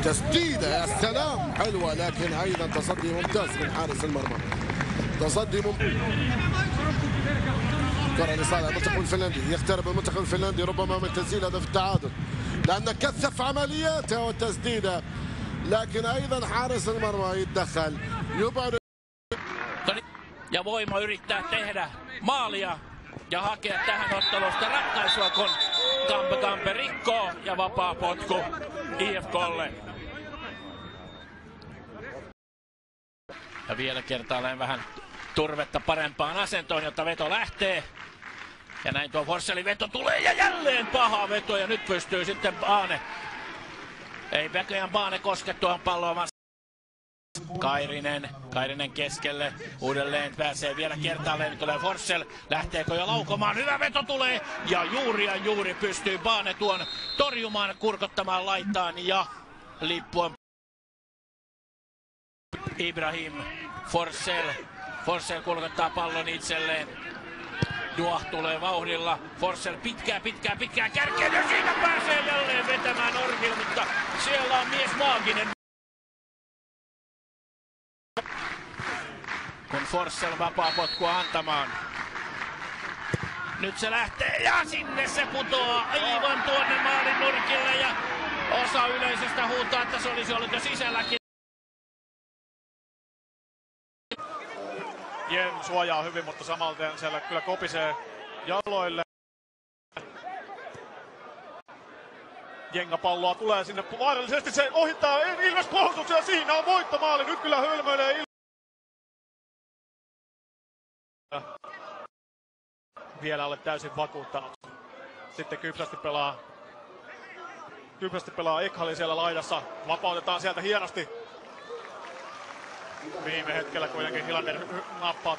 تسديدة يا سلام حلوة، لكن أيضا تصدي ممتاز من حارس المرمى. تصدي كرة لصالح المنتخب الفنلندي، يقترب المنتخب الفنلندي ربما من تسجيل هدف التعادل لأن كثف عملياته والتسديدة، لكن أيضا حارس المرمى يتدخل يبعد. Ja Voima yrittää tehdä maalia ja hakea tähän ottelusta ratkaisua, kun Kampe rikkoo ja vapaa potku IFK:lle. Ja vielä kertaalleen vähän turvetta parempaan asentoon, jotta veto lähtee. Ja näin tuo Forsellin veto tulee ja jälleen paha veto ja nyt pystyy sitten Baane. Ei näköjään Baane koske tuohon palloon, vaan Kairinen keskelle, uudelleen pääsee vielä kertaalleen, nyt tulee Forssell, lähteekö jo laukomaan, hyvä veto tulee ja juuri pystyy Baane tuon torjumaan, kurkottamaan laitaan ja lippua Ibrahim. Forssell kulkottaa pallon itselleen, Duah tulee vauhdilla, Forssell pitkään kärkeen ja siinä pääsee jälleen vetämään Orvil, mutta siellä on mies maaginen. Kun Forssell vapaa potkua antamaan. Nyt se lähtee ja sinne se putoaa aivan tuonne maalin nurkille ja osa yleisöstä huutaa, että se olisi ollut jo sisälläkin. Jen suojaa hyvin, mutta samalta siellä kyllä kopisee jaloille. Jenga palloa tulee sinne vaarallisesti, se ohittaa Ilves puolustuksen ja siinä on voittomaali. Nyt kyllä hölmöilee Ilves. Vielä ole täysin vakuuttanut. Sitten kypsästi pelaa Ekhali siellä laidassa. Vapautetaan sieltä hienosti. Viime hetkellä kuitenkin Hilander nappaa.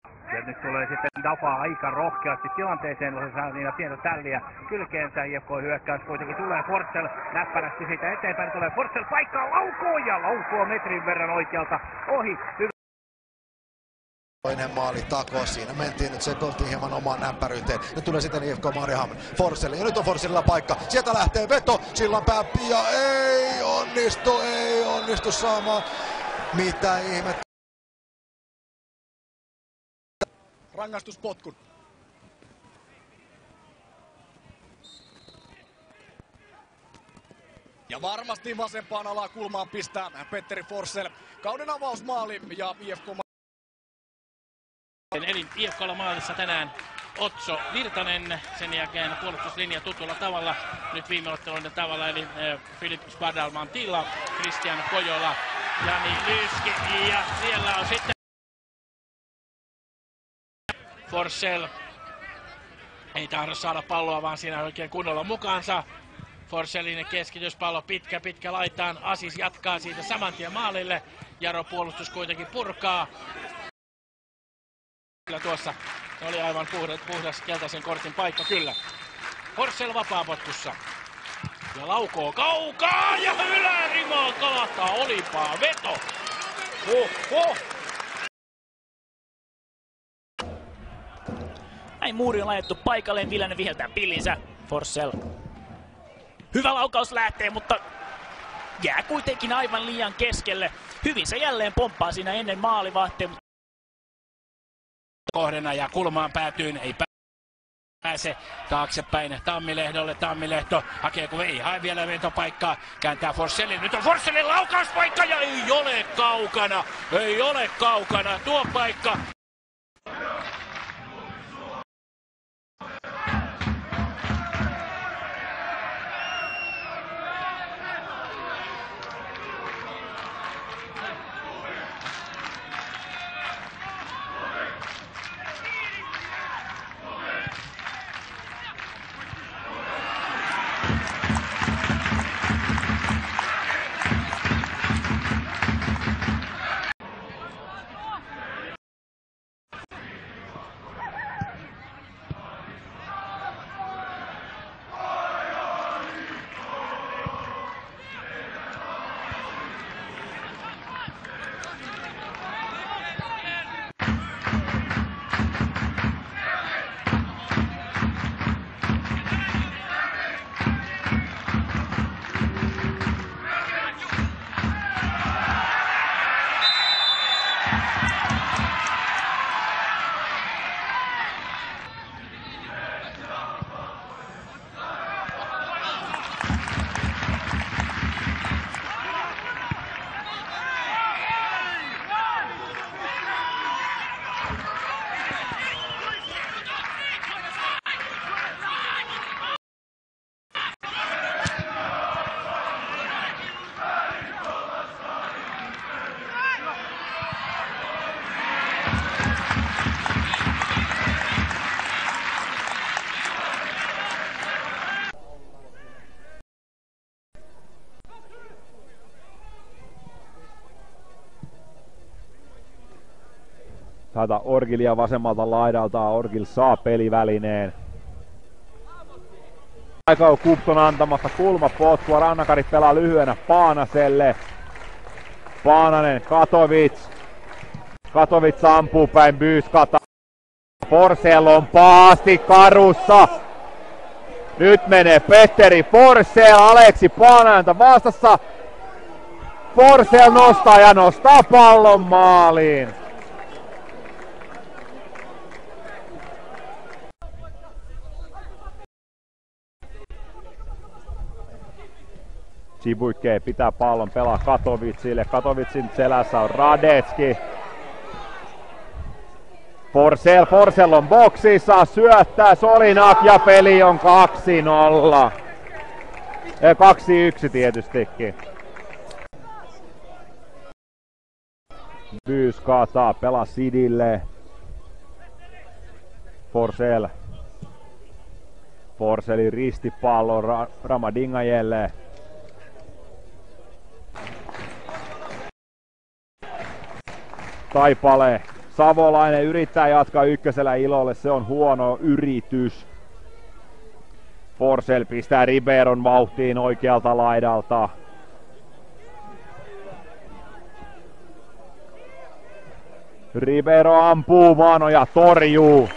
Ja Nyt tulee sitten Dafa aika rohkeasti tilanteeseen, kun se saa niillä pientä tälliä kylkeensä. IFK hyökkäys kuitenkin tulee, Forssell näppärästi siitä eteenpäin, tulee Forssell paikkaa laukoo ja laukoo metrin verran oikealta ohi. Toinen maali takoo, siinä mentiin nyt, se oltiin hieman omaan näppäryyteen. Nyt tulee sitten IFK Mariehamn Forssell, ja nyt on Forssellilla paikka. Sieltä lähtee veto, Sillanpää ja ei onnistu saamaan. Mitä ihmettä. Rangaistuspotkun. Ja varmasti vasempaan alaa kulmaan pistää Petteri Forssell. Kauden avausmaali ja IFK Eli IFK:lla maalissa tänään Otso Virtanen, sen jälkeen puolustuslinja tutulla tavalla, nyt viime otteluiden tavalla, eli Filip Spadalman-Tilla, Christian Kojola, Jani Lyski ja siellä on sitten Forssell. Ei tahdo saada palloa, vaan siinä oikein kunnolla mukaansa. Forssellin keskityspallo pitkä laitaan, Asis jatkaa siitä saman tien maalille, Jaro puolustus kuitenkin purkaa. Kyllä tuossa oli aivan puhdas keltaisen kortin paikka, kyllä. Forssell vapaapotkussa. Ja laukoo kaukaa ja ylärimaa kalahtaa, olipa veto. Näin muuri on laitettu paikalleen, Viljana viheltää pillinsä. Forssell. Hyvä laukaus lähtee, mutta jää kuitenkin aivan liian keskelle. Hyvin se jälleen pomppaa siinä ennen maalivahtia. Kohdena ja kulmaan päätyyn, ei pääse taaksepäin Tammilehdolle. Tammilehto hakee, kun ei hae vielä vetopaikkaa, kääntää Forssellin. Nyt on Forssellin laukauspaikka ja ei ole kaukana tuo paikka. Tätä Orgilia vasemmalta laidalta, Orgil saa pelivälineen. Aika on Kupton antamassa kulmapotkua, Rannakari pelaa lyhyenä Paanaselle. Paananen, Katovic ampuu päin Byyskata. Forssell on pahasti karussa. Nyt menee Petteri Forssell, Aleksi Paananenta vastassa. Forssell nostaa pallon maaliin. Chibuike pitää pallon, pelaa Katovicille. Katovicin selässä on Radetski. Forssell on boksissa, syöttää Solinak ja peli on 2-0. 2-1 tietystikin. Byyskata pelaa Sidille. Forssellin ristipallo Ramadingajelle. Taipale Savolainen yrittää jatkaa ykkösellä Ilolle, se on huono yritys. Forsell pistää Riberon vauhtiin oikealta laidalta. Ribero ampuu Vano ja torjuu.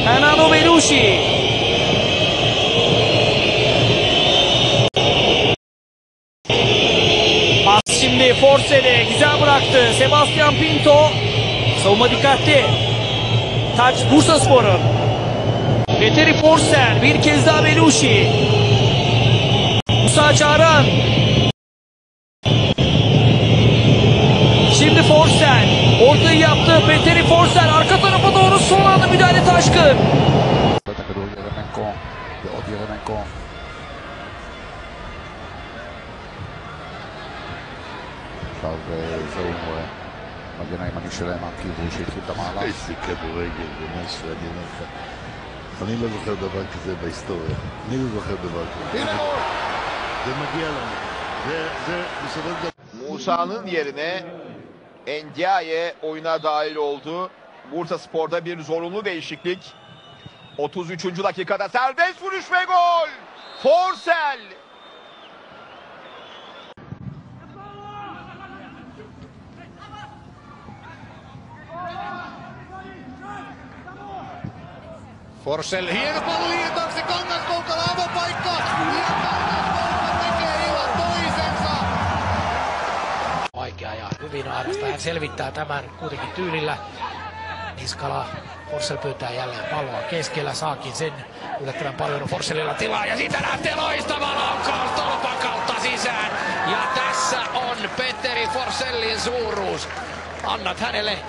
Fernando Belushi. Pas şimdi Forsell'e güzel bıraktı. Sebastian Pinto. Savunma dikkatli. Taç Bursaspor'un. Petteri Forsell bir kez daha Belushi. Musa Çağran. Şimdi Forsell ortayı yaptı. Petteri Forsell arka tarafa doğru son anda müdahale Taşkın. מגן הימני שלהם, הכיוון שהתחיל את המהלך. איזה כדורגל, ממש מעניין אותך. אני לא זוכר דבר כזה בהיסטוריה. אני לא זוכר דבר כזה. זה מגיע לנו. זה בסופו של דבר. Musa'nın yerine Ndiaye oyuna dahil oldu. Bursaspor'da bir zorunlu değişiklik. 33. dakikada serbest vuruş ve gol. Forsell. Forsell, hieno pallo liian taakse, Kangaskoukalla avopaikka, ja Kangaskoukka tekee illan toisensa. Vaikea ja hyvin Aarasta. Hän selvittää tämän kuitenkin tyylillä. Niskala, Forsell pyytää jälleen palloa keskellä, saakin sen yllättävän paljon Forsellilla tilaa ja siitä lähtee loistava laukaus tolpan kautta sisään. Ja tässä on Petteri Forsellin suuruus. Annat hänelle